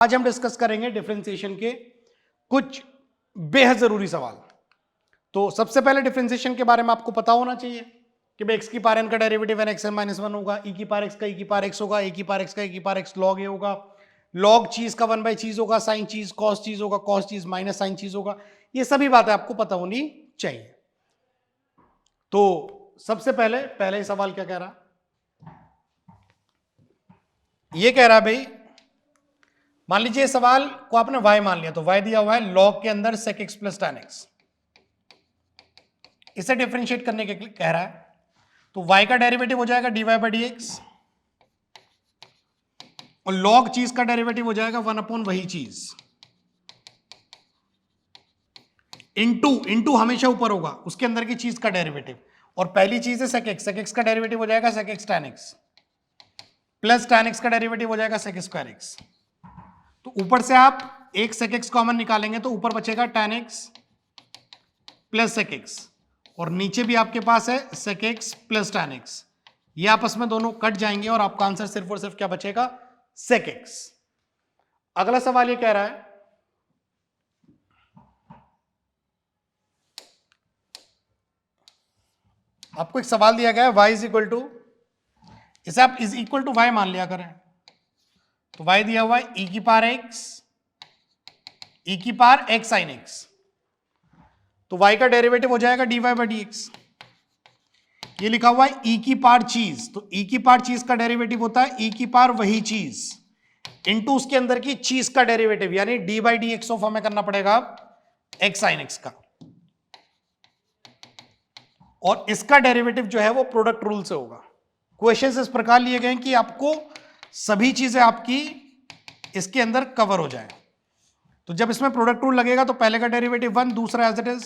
आज हम डिस्कस करेंगे डिफरेंशिएशन के कुछ बेहद जरूरी सवाल। तो सबसे पहले डिफरेंशिएशन के बारे में आपको पता होना चाहिए कि भाई एक्स की पावर एन का derivative N X N minus one होगा, ई की पावर एक्स का ई की पावर एक्स होगा, ए की पावर एक्स का ए की पावर एक्स लॉग ए होगा, लॉग चीज का वन बाई चीज होगा, साइन चीज कॉस चीज होगा, कॉस चीज माइनस साइन चीज होगा। ये सभी बातें आपको पता होनी चाहिए। तो सबसे पहले ही सवाल क्या कह रहा, ये कह रहा भाई मान लीजिए सवाल को आपने y मान लिया, तो y दिया हुआ है log के अंदर sec x plus tan x, इसे डिफरेंशिएट करने के लिए कह रहा है। तो y का डेरिवेटिव हो जाएगा dy बाई dx और log चीज का डेरिवेटिव हो जाएगा वन अपॉन वही चीज, इनटू हमेशा ऊपर होगा उसके अंदर की चीज का डेरिवेटिव। और पहली चीज है sec x का डेरिवेटिव हो जाएगा sec x tan x plus tan x का डेरिवेटिव हो जाएगा sec स्क्वायर x। तो ऊपर से आप एक sec x कॉमन निकालेंगे तो ऊपर बचेगा tan x plus sec x और नीचे भी आपके पास है sec x plus tan x। ये आपस में दोनों कट जाएंगे और आपका आंसर सिर्फ और सिर्फ क्या बचेगा, sec x। अगला सवाल ये कह रहा है आपको एक सवाल दिया गया है y इज इक्वल टू, इसे आप इज इक्वल टू y मान लिया करें। तो y दिया हुआ है e की पावर x sin x, तो y का डेरिवेटिव हो जाएगा dy बाई dx। ये लिखा हुआ है e की पावर चीज, तो e की पावर चीज का डेरिवेटिव होता है e की पावर वही चीज इनटू उसके अंदर की चीज का डेरिवेटिव, यानी D by d x of हमें करना पड़ेगा x sin x का, और इसका डेरिवेटिव जो है वो प्रोडक्ट रूल से होगा। क्वेश्चंस इस प्रकार लिए गए कि आपको सभी चीजें आपकी इसके अंदर कवर हो जाए। तो जब इसमें प्रोडक्ट रूल लगेगा तो पहले का डेरिवेटिव वन, दूसरा एज इट इज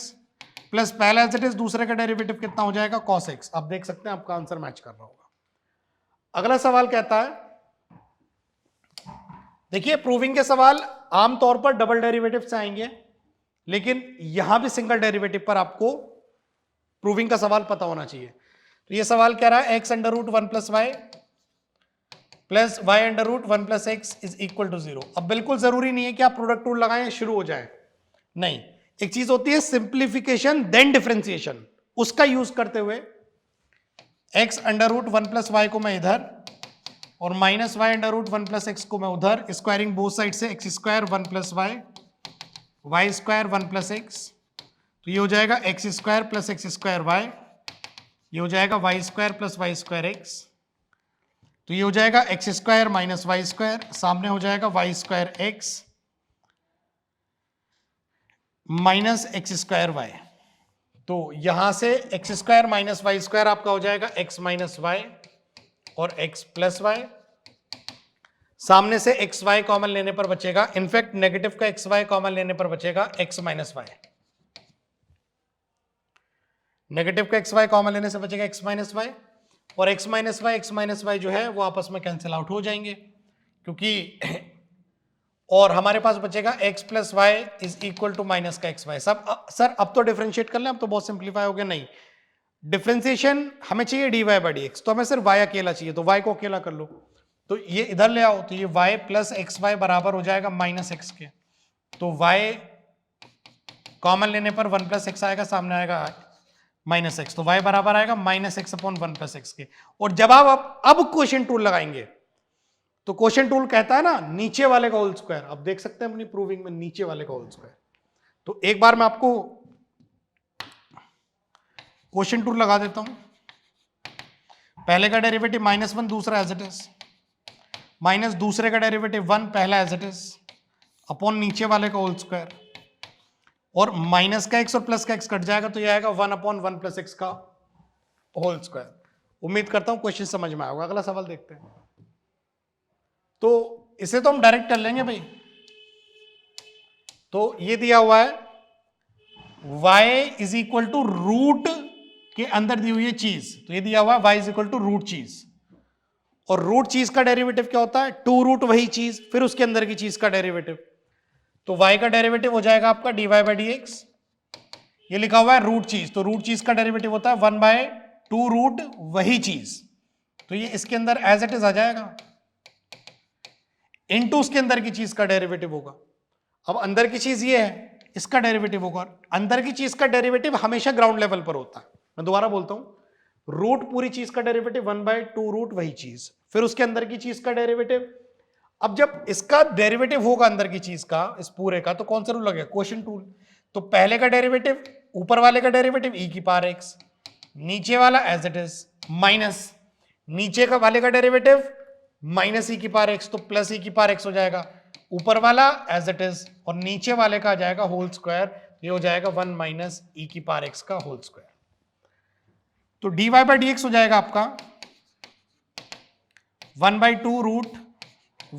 प्लस पहला एज इट इज, दूसरे का डेरिवेटिव कितना हो जाएगा cos x। आप देख सकते हैं आपका आंसर मैच कर रहा होगा। अगला सवाल कहता है, देखिए प्रूविंग के सवाल आमतौर पर डबल डेरिवेटिव से आएंगे, लेकिन यहां भी सिंगल डेरिवेटिव पर आपको प्रूविंग का सवाल पता होना चाहिए। तो ये सवाल कह रहा है x under root one plus Y plus Y under root one plus X is equal to zero. अब बिल्कुल जरूरी नहीं है कि आप प्रोडक्ट रूल लगाएं शुरू हो जाए, नहीं, एक चीज होती है सिंप्लीफिकेशन देन डिफरेंशिएशन, उसका यूज करते हुए x under root one plus Y को मैं इधर और minus Y under root one plus X को मैं उधर, स्क्वायरिंग बोथ साइड से X square one plus Y, Y square one plus X, तो ये हो जाएगा x square plus x square Y, ये हो जाएगा Y square plus Y square X, तो ये हो जाएगा x square minus Y square, सामने हो जाएगा Y square X minus x square Y. तो यहां से X square minus Y square आपका हो जाएगा एक्स माइनस वाई और एक्स प्लस वाई, सामने से एक्स वाई कॉमन लेने पर बचेगा, इनफैक्ट नेगेटिव का एक्स वाई कॉमन लेने पर बचेगा एक्स माइनस वाई, नेगेटिव का एक्स वाई कॉमन लेने से बचेगा एक्स माइनस वाई, और x माइनस वाई जो है वो आपस में कैंसिल आउट हो जाएंगे, क्योंकि और हमारे पास बचेगा x plus Y is equal to minus का एक्स वाई। सब सर अब तो डिफरेंशिएट कर लें, अब तो बहुत सिंप्लीफाई हो गया, नहीं, डिफरेंशिएशन हमें चाहिए dy बाई डी एक्स, तो हमें सिर्फ y अकेला चाहिए, तो y को अकेला कर लो, तो ये इधर ले आओ, तो ये y प्लस एक्स वाई बराबर हो जाएगा माइनस एक्स के, तो y कॉमन लेने पर वन प्लस एक्स आएगा, सामने आएगा माइनस एक्स, तो y बराबर आएगा minus x upon one plus x के। और जब आप अब क्वोशिएंट टूल लगाएंगे तो क्वोशिएंट टूल कहता है ना नीचे वाले का होल स्क्वायर, आप देख सकते हैं अपनी प्रूविंग में नीचे वाले का होल स्क्वायर। तो एक बार मैं आपको क्वोशिएंट टूल लगा देता हूं, पहले का डेरिवेटिव माइनस वन, दूसरा एज इट इज, माइनस दूसरे का डेरिवेटिव वन, पहला एज इट इज, अपॉन नीचे वाले का होल स्क्वायर, और माइनस का एक्स और प्लस का एक्स कट जाएगा, तो ये आएगा one upon one plus x का होल स्क्वायर। उम्मीद करता हूं क्वेश्चन समझ में आएगा। अगला सवाल देखते हैं। तो इसे तो हम डायरेक्ट कर लेंगे भाई, तो ये दिया हुआ है y is equal to root के अंदर दी हुई है चीज, तो ये दिया हुआ है y is equal to root चीज, और रूट चीज का डेरिवेटिव क्या होता है, टू रूट वही चीज फिर उसके अंदर की चीज का डेरिवेटिव, तो y का डेरिवेटिव हो जाएगा आपका dy बाई डी एक्स, ये लिखा हुआ है रूट चीज, तो रूट चीज का डेरिवेटिव होता है वन बाय टू रूट वही चीज, तो ये इसके अंदर एज इट इज आ जाएगा। इनटू उसके अंदर की चीज का डेरिवेटिव होगा। अब अंदर की चीज ये है, इसका डेरिवेटिव होगा। अंदर की चीज का डेरिवेटिव हमेशा ग्राउंड लेवल पर होता है। मैं दोबारा बोलता हूं, रूट पूरी चीज का डेरिवेटिव 1/2 रूट वही चीज, फिर उसके अंदर की चीज का डेरिवेटिव। अब जब इसका डेरिवेटिव होगा अंदर की चीज का, इस पूरे का, तो कौन सा रूल लगेगा? Quotient rule. तो पहले का डेरिवेटिव, ऊपर वाले का डेरिवेटिव e की पावर x, नीचे वाला एज इट इज, माइनस नीचे का वाले का डेरिवेटिव माइनस e की पावर x, तो प्लस e की पावर x हो जाएगा। ऊपर वाला एज इट इज और नीचे वाले का आ जाएगा होल स्क्वायर, ये हो जाएगा 1 माइनस e की पावर x का होल स्क्वायर। तो dy बाई डी एक्स हो जाएगा आपका 1/2 रूट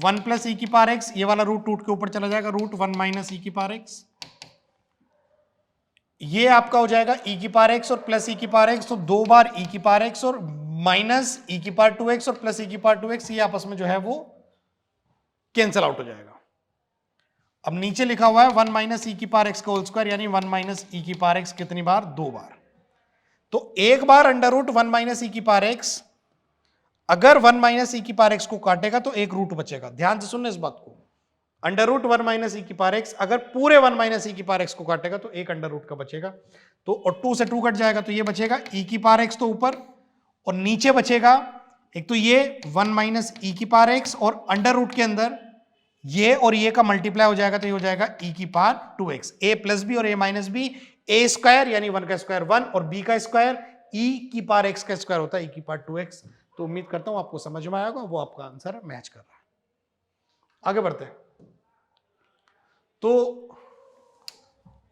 1 प्लस ई की पावर एक्स, ये वाला रूट टूट के ऊपर चला जाएगा, रूट 1 माइनस ई की पावर एक्स। ये आपका हो जाएगा e की पावर x और प्लस e की पावर x, तो 2 बार e की पावर x और माइनस e की पावर 2x और प्लस e की पावर 2x, ये आपस में जो है वो कैंसिल आउट हो जाएगा। अब नीचे लिखा हुआ है 1 माइनस e की पावर x का होल स्क्वायर, यानी 1 माइनस e की पावर x कितनी बार? 2 बार। तो एक बार अंडर रूट 1 माइनस e की पावर x, अगर 1 माइनस e की पावर x को काटेगा तो एक रूट बचेगा। ध्यान से सुनना इस बात को, अंडर रूट 1 माइनस ई की पावर एक्स, अगर पूरे 1 माइनस ई की पावर एक्स को काटेगा तो एक अंडर रूट का बचेगा। तो और 2 से 2 कट जाएगा, तो ये बचेगा ई की पावर एक्स तो ऊपर, और नीचे बचेगा एक तो ये 1 माइनस ई की पावर एक्स, और अंडर रूट के अंदर ये और ये का मल्टीप्लाई हो जाएगा, तो ये हो जाएगा ई की पावर 2x। ए प्लस बी और ए माइनस बी, ए स्क्वायर यानी 1 का स्क्वायर 1 और बी का स्क्वायर ई की पावर एक्स का स्क्वायर होता है ई की पावर 2x। तो उम्मीद करता हूं आपको समझ में आएगा, वो आपका आंसर मैच कर रहा है। आगे बढ़ते हैं। तो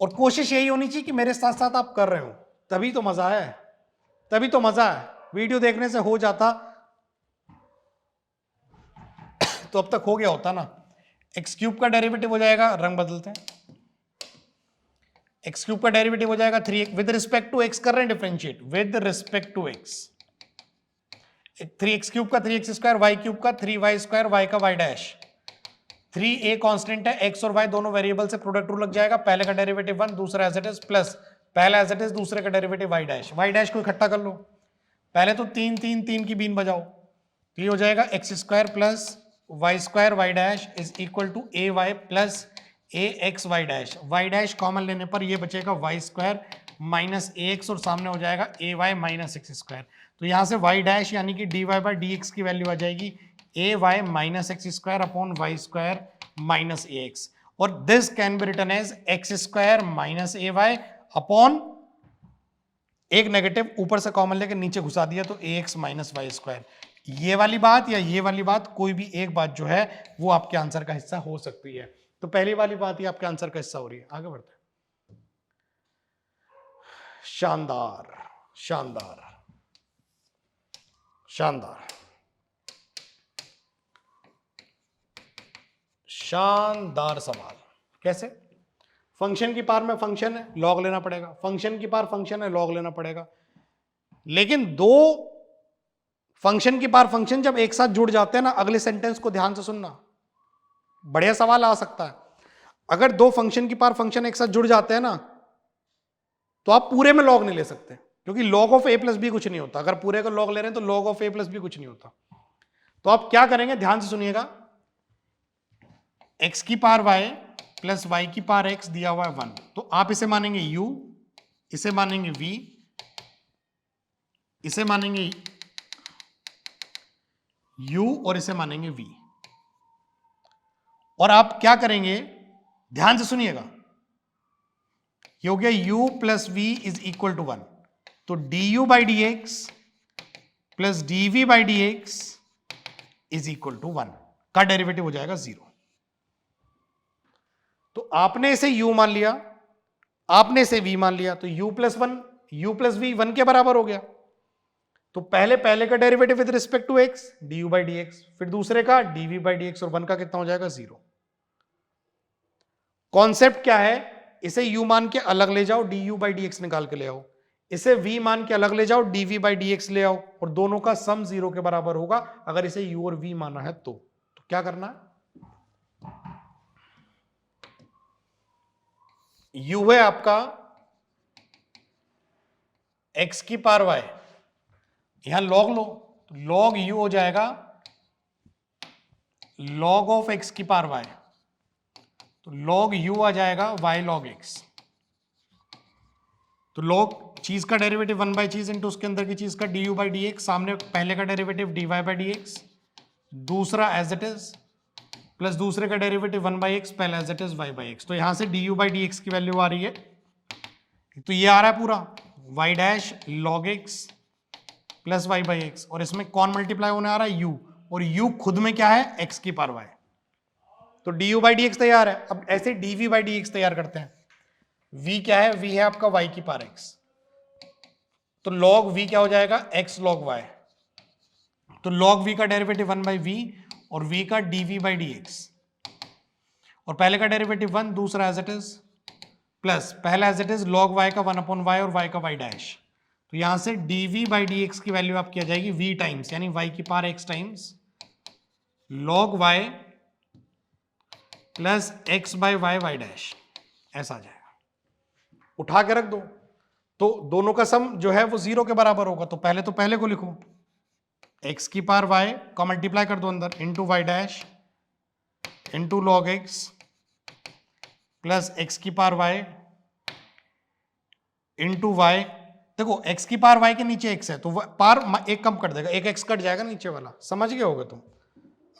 और कोशिश यही होनी चाहिए कि मेरे साथ साथ आप कर रहे हो, तभी तो मजा है, तभी तो मजा है। वीडियो देखने से हो जाता तो अब तक हो गया होता ना। एक्स क्यूब का डेरिवेटिव हो जाएगा, रंग बदलते हैं, एक्स क्यूब का डेरिवेटिव हो जाएगा 3 विद रिस्पेक्ट टू एक्स, कर रहे हैं differentiate with respect to X. 3x cube का 3x स्क्वायर, वाई क्यूब का 3y स्क्वायर, वाई का वाई डैश, 3a कांस्टेंट है, x और y दोनों वेरिएबल से प्रोडक्ट रूल लग जाएगा। पहले का डेरिवेटिव 1, दूसरा एज इट इज, प्लस पहला एज इट इज, दूसरे का डेरिवेटिव y डैश को इकट्ठा कर लो। पहले तो 3 3 3 की बीन बजाओ, तो ये हो जाएगा x square plus Y square y dash is equal to a y plus a x y dash common लेने पर ये बचेगा y square minus a x, और सामने हो जाएगा a y minus x square. तो यहाँ से वाई डैश यानी कि d y by d x की वैल्यू आ जाएगी a y minus x square upon y square minus a x, और this can be written as x square minus a y upon एक नेगेटिव ऊपर से common लेकर नीचे घुसा दिया तो a x minus Y square. ये वाली बात या ये वाली बात, कोई भी एक बात जो है वो आपके आंसर का हिस्सा हो सकती है। तो पहली वाली बात ही आपके आंसर का हिस्सा हो रही है। आगे बढ़ते हैं। शानदार शानदार शानदार शानदार सवाल। कैसे? फंक्शन की पावर में फंक्शन है, लॉग लेना पड़ेगा, फंक्शन की पावर फंक्शन है, लॉग लेना पड़ेगा। लेकिन दो फंक्शन की पावर फंक्शन जब एक साथ जुड़ जाते हैं ना, अगले सेंटेंस को ध्यान से सुनना, बढ़िया सवाल आ सकता है। अगर दो फंक्शन की पावर फंक्शन एक साथ जुड़ जाते हैं ना, तो आप पूरे में लॉग नहीं ले सकते, क्योंकि log of A plus B कुछ नहीं होता। अगर पूरे का लॉग ले रहे हैं तो log of A plus B कुछ नहीं होता। तो आप क्या करेंगे, ध्यान से सुनिएगा, x की पावर y प्लस y की पावर x दिया हुआ है 1, तो आप इसे मानेंगे u, इसे मानेंगे v, इसे मानेंगे u और इसे मानेंगे v। और आप क्या करेंगे, ध्यान से सुनिएगा, ये हो गया u plus v is equal to 1, तो du by d x plus dv by d x is equal to 1 का डेरिवेटिव हो जाएगा 0। तो आपने इसे u मान लिया, आपने इसे v मान लिया, तो u प्लस v 1 के बराबर हो गया। तो पहले का derivative with respect to x du by d x, फिर दूसरे का dv बाई डी एक्स, और 1 का कितना हो जाएगा 0। कॉन्सेप्ट क्या है, इसे u मान के अलग ले जाओ, du बाई डी एक्स निकाल के ले आओ, इसे v मान के अलग ले जाओ, dv बाई डी एक्स ले आओ, और दोनों का सम 0 के बराबर होगा अगर इसे u और v माना है। तो क्या करना है, u है आपका x की पावर y, यहां लॉग लो, तो लॉग u हो जाएगा log ऑफ x की पावर y, तो log u आ जाएगा y log x। तो log चीज का डेरिवेटिव 1 बाई चीज इंटू उसके अंदर की चीज का du बाई dx, सामने पहले का डेरिवेटिव dy बाई dx, दूसरा एज इट इज, प्लस दूसरे का डेरिवेटिव 1 बाई एक्स, पहले as it is y by x. तो यहां से du बाई dx की वैल्यू आ रही है, तो ये आ रहा है पूरा y dash log x plus y by x, और इसमें कौन मल्टीप्लाई होने आ रहा है u, और u खुद में क्या है x की पावर y। तो du बाई dx तैयार है। अब ऐसे dv बाई dx तैयार करते हैं। v क्या है? v है आपका y की पावर x, तो log v क्या हो जाएगा? x log y। तो log v का डेरिवेटिव 1 बाई v और v का dv बाई dx, और पहले का डेरिवेटिव 1, दूसरा एज इट इज, प्लस पहला as it is log y का 1 अपॉन y और y का y डैश। तो यहां से dv बाई dx की वैल्यू आपकी आ जाएगी v टाइम्स, यानी y की power x times log y plus x by y dash, ऐसा आ जाएगा। उठा के रख दो, तो दोनों का सम जो है वो 0 के बराबर होगा। तो पहले को लिखो, x की पावर y का मल्टीप्लाई कर दो अंदर, into y dash into log x plus x की पावर y इंटू y। देखो x की पावर y के नीचे x है, तो पावर एक कम कर देगा, एक x कट जाएगा नीचे वाला, समझ गए होगे तुम।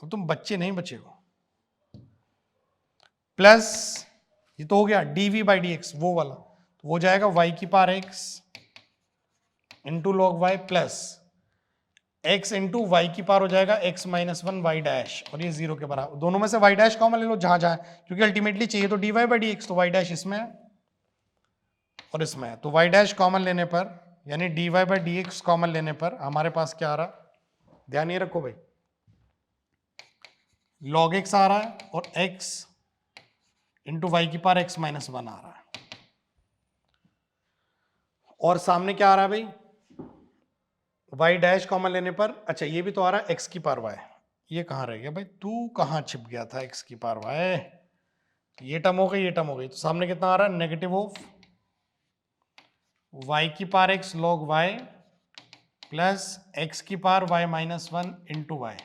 अब तुम बच्चे नहीं बचे हो। प्लस ये तो हो गया dv बाई dx वो वाला, तो वो जाएगा y की power x into log y plus x into y की पावर हो जाएगा x माइनस 1 y डैश, और ये 0 के बराबर। दोनों में से y डैश कॉमन ले लो जहां जहां, क्योंकि अल्टीमेटली चाहिए तो dy बाई dx, तो y डैश इसमें है और इसमें है, तो y डैश कॉमन लेने पर, यानी dy बाई dx कॉमन लेने पर हमारे पास क्या आ रहा है? ध्यान ये रखो भाई, log x आ रहा है और x इंटू वाई की पावर x माइनस 1 आ रहा है, और सामने क्या आ रहा है भाई? y डैश कॉमन लेने पर, अच्छा ये भी तो आ रहा है x की पावर y। ये कहां रह गया भाई? तू कहां छिप गया था? x की पावर y, ये टर्म हो गई, ये टर्म हो गई, तो सामने कितना आ रहा है? नेगेटिव ऑफ y की power x log y plus x की power y minus 1 into y,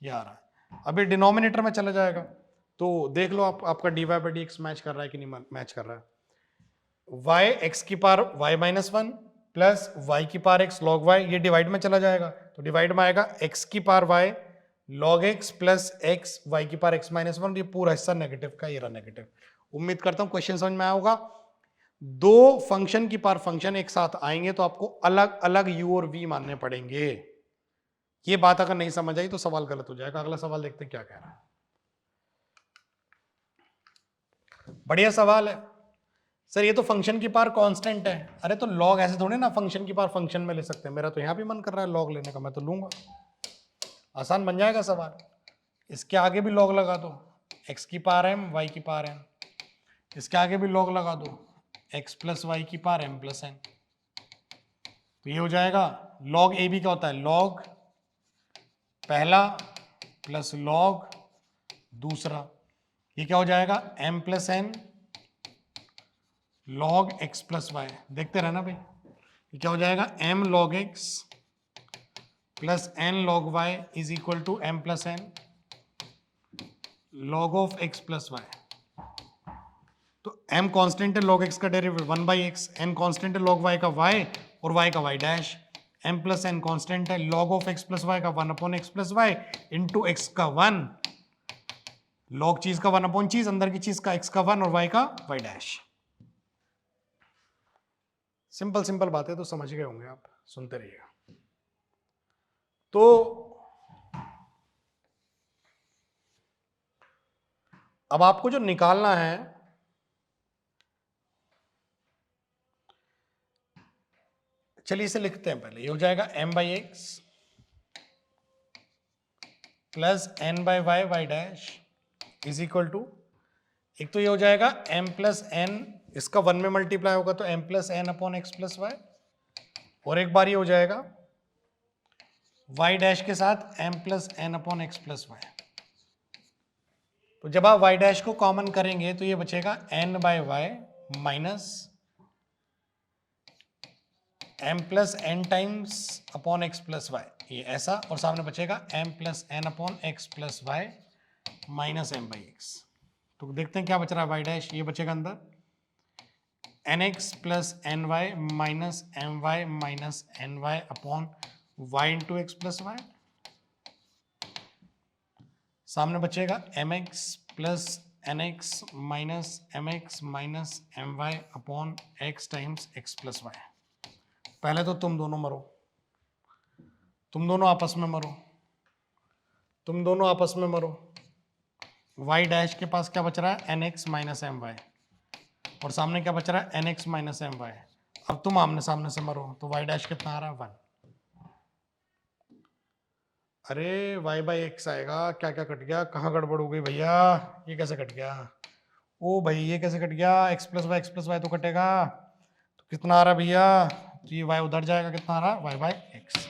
ये आ रहा है। अभी डिनोमिनेटर में चला जाएगा, तो देख लो आपका dy बाई dx मैच कर रहा है कि नहीं मैच कर रहा है। y x की power y minus 1 plus y की पावर x log y, ये डिवाइड में चला जाएगा, तो डिवाइड में आएगा x की power y log x plus x y की पावर x माइनस 1, ये पूरा हिस्सा नेगेटिव का, ये रहा नेगेटिव। उम्मीद करता हूं क्वेश्चन समझ में आया होगा। दो फंक्शन की पावर फंक्शन एक साथ आएंगे तो आपको अलग अलग u और v मानने पड़ेंगे। ये बात अगर नहीं समझ आई तो सवाल गलत हो जाएगा। अगला सवाल देखते हैं क्या कह रहा है। बढ़िया सवाल है सर, ये तो फंक्शन की पावर कांस्टेंट है। अरे तो लॉग ऐसे थोड़े ना फंक्शन की पावर फंक्शन में ले सकते हैं। मेरा तो यहां भी मन कर रहा है लॉग लेने का, मैं तो लूंगा, आसान बन जाएगा सवाल। इसके आगे भी लॉग लगा दो, x की पावर m y की पावर n, इसके आगे भी लॉग लगा दो, x प्लस वाई की पावर m प्लस n, तो ये हो जाएगा लॉग ए बी क्या होता है? लॉग पहला प्लस लॉग दूसरा, ये क्या हो जाएगा? m plus n log x plus y. देखते रहना भाई, ये क्या हो जाएगा? m log x plus n log y is equal to m plus n log of x plus y. तो m कांस्टेंट है, log x का derivative 1 by x, n constant है log y का y और y का y dash, m plus n constant है, log of x plus y का 1 upon x plus y into x का 1, log चीज का 1 अपॉन चीज, अंदर की चीज का x का 1 और y का y डैश। सिंपल सिंपल बातें तो समझ गए होंगे आप, सुनते रहिएगा। तो अब आपको जो निकालना है, चलिए इसे लिखते हैं पहले। ये हो जाएगा m by x plus n by y y dash is equal to, एक तो ये हो जाएगा m प्लस n, इसका 1 में मल्टीप्लाई होगा तो m plus n upon x plus y, और एक बार ये हो जाएगा y डैश के साथ m plus n upon x plus y. तो जब आप y डैश को कॉमन करेंगे तो ये बचेगा n by y minus m plus n times upon x plus y. ये ऐसा, और सामने बचेगा m plus n upon x plus y minus m by x. तो देखते हैं क्या बच रहा है, वाई डैश ये बचेगा अंदर n x plus n y minus m y minus n y upon y into x plus Y. सामने बचेगा m x plus n x minus m x minus m y upon x times x plus y. पहले तो तुम दोनों मरो, तुम दोनों आपस में मरो, तुम दोनों आपस में मरो। y डैश के पास क्या बच रहा है, n x minus m y, और सामने क्या बच रहा है, n x minus m y. अब तुम आमने सामने से मरो, तो y डैश कितना आ रहा है, 1। अरे y बाई एक्स आएगा, क्या क्या कट गया, कहाँ गड़बड़ हो गई भैया, ये कैसे कट गया, ओ भाई ये कैसे कट गया, x प्लस वाई तो कटेगा, तो कितना आ रहा है भैया, तो ये y उधर जाएगा, कितना आ रहा है, y बाई एक्स।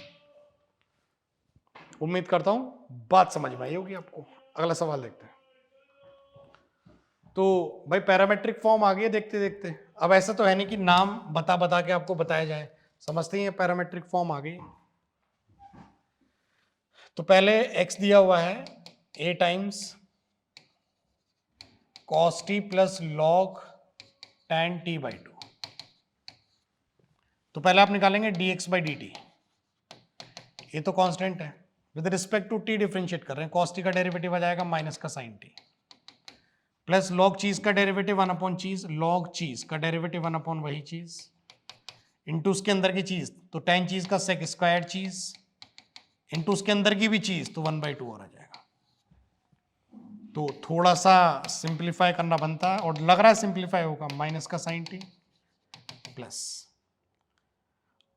उम्मीद करता हूं बात समझ में आई होगी आपको। अगला सवाल देखते हैं। तो भाई पैरामेट्रिक फॉर्म आ गई देखते देखते। अब ऐसा तो है नहीं कि नाम बता बता के आपको बताया जाए, समझते ही है पैरामेट्रिक फॉर्म आ गई। तो पहले x दिया हुआ है a times cos t plus log tan t बाई 2। तो पहले आप निकालेंगे dx बाई dt, ये तो कांस्टेंट है, with respect to t differentiate कर रहे हैं, cos t का डेरिवेटिव आ जाएगा माइनस का sin t, प्लस log चीज का डेरिवेटिव 1 अपॉन चीज, log चीज का डेरिवेटिव 1 अपॉन वही चीज, इंटू उसके अंदर की चीज तो tan चीज का सेक स्क्वायर चीज, इंटू उसके अंदर की भी चीज तो 1/2 और आ जाएगा। तो थोड़ा सा सिंप्लीफाई करना बनता है, और लग रहा है सिंप्लीफाई होगा, माइनस का sin t प्लस,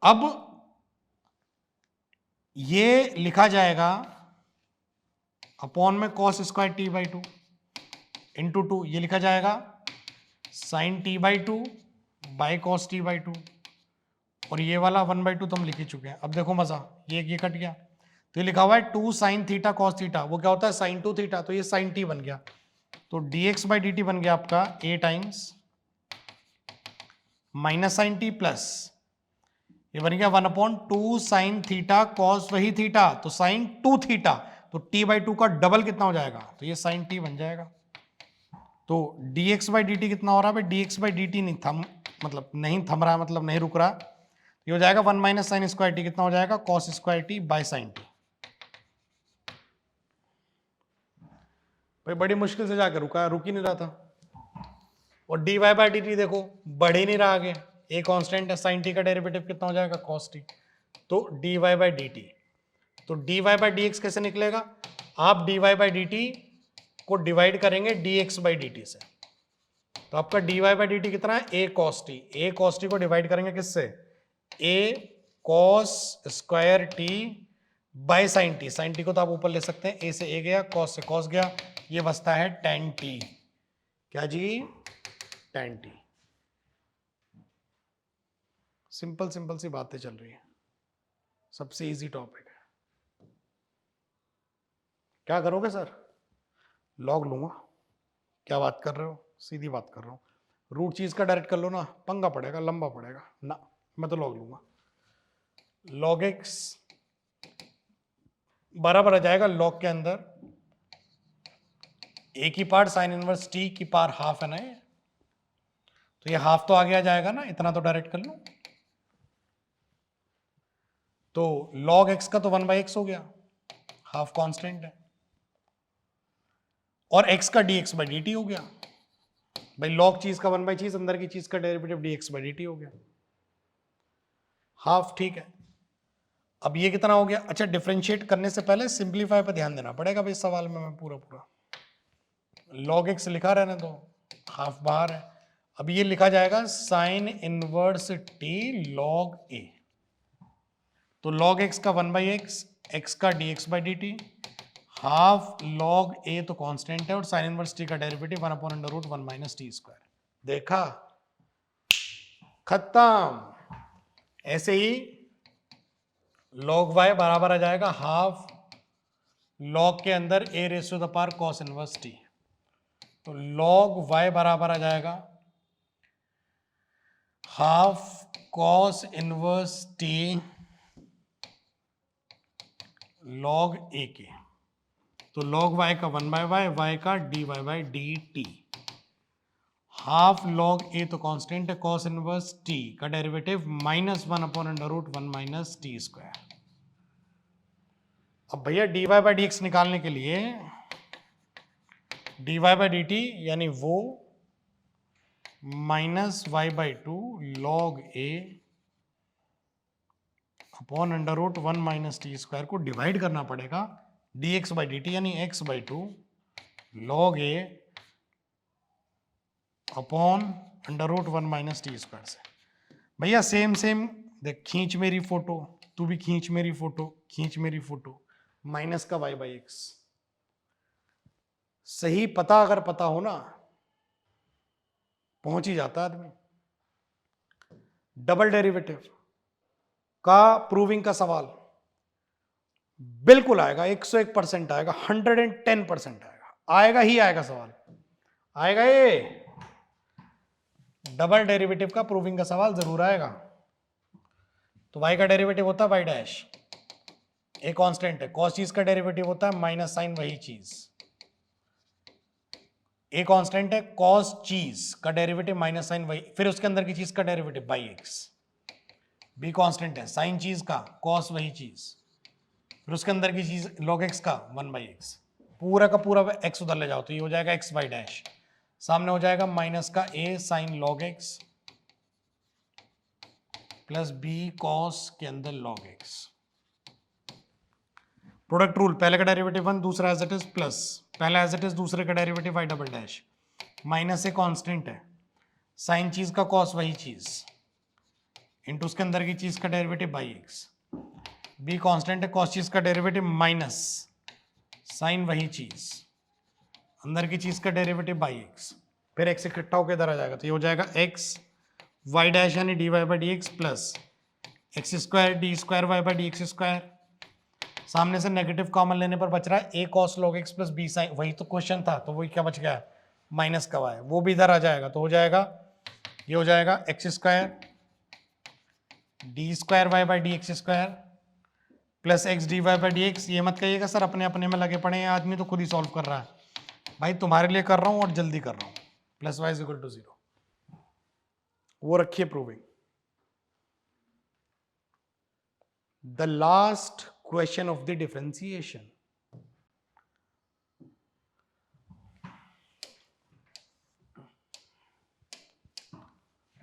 अब ये लिखा जाएगा अपॉन में cos स्क्वायर t बाई 2 इंटू 2, ये लिखा जाएगा sin t बाई 2 बाई cos t बाई 2, और ये वाला 1/2 तो हम लिख ही चुके हैं। अब देखो मजा, ये कट गया, तो ये लिखा हुआ है 2 sin थीटा cos थीटा, वो क्या होता है sin 2 थीटा, तो ये sin t बन गया, तो dx बाई dt बन गया आपका a times minus sine t plus, ये बन गया 1/2 sin थीटा cos वही थीटा, तो sin 2 थीटा, तो t बाई 2 का डबल कितना हो जाएगा, तो ये sin t बन जाएगा। तो dx बाई dt कितना हो रहा है भाई, dx बाई dt नहीं थम, मतलब नहीं थम रहा, मतलब नहीं रुक रहा, ये हो जाएगा 1 माइनस साइन स्क्वायर टी, कितना हो जाएगा cos square T by sine T. भाई बड़ी मुश्किल से जाकर रुका, रुक ही नहीं रहा था। और dy बाई dt देखो बढ़ ही नहीं रहा आगे, एक कांस्टेंट है, साइन टी का डेरिवेटिव कितना हो जाएगा cos t, तो dy बाई dt, तो dy बाई dx कैसे निकलेगा, आप dy बाई dt को डिवाइड करेंगे dx बाई dt से, तो आपका dy बाई dt कितना है, a cos t, a cos t को डिवाइड करेंगे किससे, a cos square t by sine t, sine t को तो आप ऊपर ले सकते हैं, a से a गया, cos से cos गया, ये बचता है tan t, क्या जी tan t। सिंपल सिंपल सी बातें चल रही है, सबसे इजी टॉपिक है। क्या करोगे सर, लॉग लूंगा, क्या बात कर रहे हो, सीधी बात कर रहा हूं, रूट चीज का डायरेक्ट कर लो ना, पंगा पड़ेगा, लंबा पड़ेगा ना, मैं तो लॉग लूंगा। लॉग एक्स बराबर आ जाएगा लॉग के अंदर ए की पार्ट साइन इनवर्स टी की पावर हाफ है ना, ये तो ये हाफ तो आगे आ जाएगा ना, इतना तो डायरेक्ट कर लो, तो log x का तो 1/x हो गया, हाफ कांस्टेंट है, और x का dx बाई dt हो गया, भाई log चीज का 1 चीज, अंदर की चीज का डेरिवेटिव dx बाई dt हो गया, हाफ, ठीक है। अब ये कितना हो गया, अच्छा डिफरेंशिएट करने से पहले सिंप्लीफाई पर ध्यान देना पड़ेगा भाई, सवाल में मैं पूरा log x लिखा रहने दो, हाफ बाहर है, अब ये लिखा जाएगा sine inverse t log a, तो log x का 1/x, x का dx by dt, half log a तो कांस्टेंट है, और साइन इनवर्स t का डेरिवेटिव 1/√1 माइनस टी स्क्वायर, देखा खत्म। ऐसे ही log y बराबर आ जाएगा हाफ log के अंदर a raise to the power cos inverse t, तो log y बराबर आ जाएगा half cos inverse t log a के, तो log y का 1 बाय वाई, y का dy by d t, half log a तो कांस्टेंट है, cos इनवर्स t का डेरिवेटिव -1 अपॉन under root 1 minus t square. अब भैया dy बाई डी एक्स निकालने के लिए dy बाई डी टी यानी वो -y/2 log a upon under root 1 minus t square को डिवाइड करना पड़ेगा dx बाई डी टी यानी x/2 log a upon under root 1 minus t square से। भैया सेम देख, खींच मेरी फोटो, तू भी खींच मेरी फोटो, खींच मेरी फोटो, माइनस का y बाई एक्स। सही पता अगर पता हो ना, पहुंच ही जाता आदमी। डबल डेरिवेटिव का प्रूविंग का सवाल बिल्कुल आएगा, 101% आएगा, 110% आएगा ही आएगा सवाल, आएगा ये। डबल डेरिवेटिव का प्रूविंग का सवाल जरूर आएगा। तो y का डेरिवेटिव होता है y डैश, एक कांस्टेंट है, कॉस चीज का डेरिवेटिव होता है माइनस साइन वही चीज, एक कांस्टेंट है, कॉस चीज का डेरिवेटिव माइनस साइन वही, फिर उसके अंदर की चीज का derivative by x. Be constant है, साइन चीज का, कॉस वही चीज, फिर उसके अंदर की चीज log x का 1 बाई एक्स, पूरा का पूरा x उधर ले जाओ तो ये हो जाएगा x बाई डैश, सामने हो जाएगा माइनस का a sine log x plus b cos के अंदर log x। प्रोडक्ट रूल, पहले का डेरिवेटिव 1, दूसरा एज इट इज प्लस, पहला एज इट इज, दूसरे का derivative y double dash, minus a constant है, साइन चीज का cos वही चीज, इंटू उसके अंदर की चीज का derivative by x, b constant है, cos चीज का डेरिवेटिव माइनस साइन वही चीज, अंदर की चीज का डेरिवेटिव बाई एक्स, फिर x इकट्ठा होकर इधर आ जाएगा तो ये हो जाएगा x y डैश यानी dy by d x plus x square d square y by d x square, सामने से नेगेटिव कॉमन लेने पर बच रहा है a cos log x plus b sine, वही तो क्वेश्चन था, तो वही क्या बच गया, माइनस का y, वो भी इधर आ जाएगा तो हो जाएगा, ये हो जाएगा x square d square y by d x square plus x d y by d x. ये मत कहिएगा सर अपने अपने में लगे पड़े हैं, आदमी तो खुद ही सॉल्व कर रहा है, भाई तुम्हारे लिए कर रहा हूं और जल्दी कर रहा हूं। Plus Y is equal to 0, वो रखिए proving. The last question of the differentiation,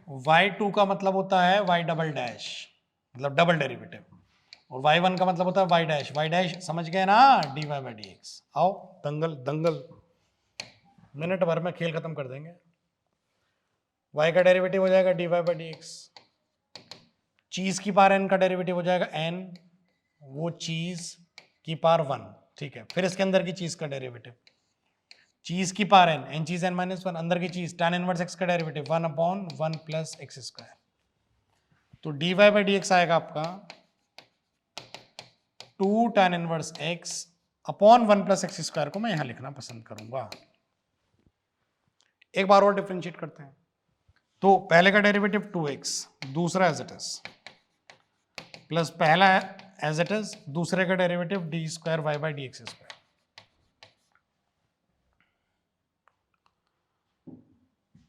y2 का मतलब होता है y डबल डैश, मतलब डबल डेरिवेटिव, और y1 का मतलब होता है y डैश समझ गए ना, dy बाई डी एक्स। आओ दंगल मिनट भर में खेल खत्म कर देंगे। y का डेरिवेटिव हो जाएगा dy बाई डी एक्स, चीज की पावर n का डेरिवेटिव हो जाएगा n, वो चीज की पावर 1, ठीक है, फिर इसके अंदर की चीज का डेरिवेटिव, चीज की पावर n चीज n माइनस 1, अंदर की चीज tan इनवर्स x का derivative 1 upon 1 plus x square, तो dy बाई डी एक्स आएगा आपका 2 tan inverse x upon 1 plus x square को मैं यहां लिखना पसंद करूंगा। एक बार और डिफरेंशिएट करते हैं, तो पहले का डेरिवेटिव 2x, दूसरा एज इट इज, प्लस पहला एज इट इज, दूसरे का derivative d square y by d x square,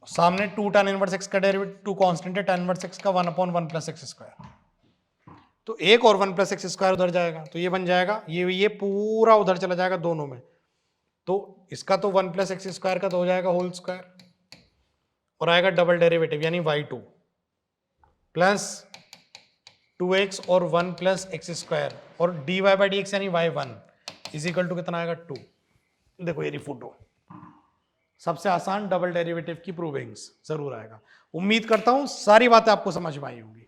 सामने 2 tan इनवर्स x का डेरिवेटिव 2 कांस्टेंट है, tan इनवर्स x का 1 अपॉन 1 प्लस एक्स स्क्वायर, तो एक और 1 प्लस एक्स स्क्वायर उधर जाएगा तो ये बन जाएगा, ये पूरा उधर चला जाएगा दोनों में, तो इसका तो 1 प्लस एक्स स्क्वायर का तो हो जाएगा होल स्क्वायर, और आएगा डबल डेरिवेटिव यानी y2 प्लस 2x और 1 प्लस एक्स स्क्वायर, और dy बाई डी एक्स यानी y1 इज इक्वल टू कितना आएगा 2। देखो ये फोटो, सबसे आसान डबल डेरिवेटिव की प्रूविंग्स जरूर आएगा। उम्मीद करता हूं सारी बातें आपको समझ में आई होंगी।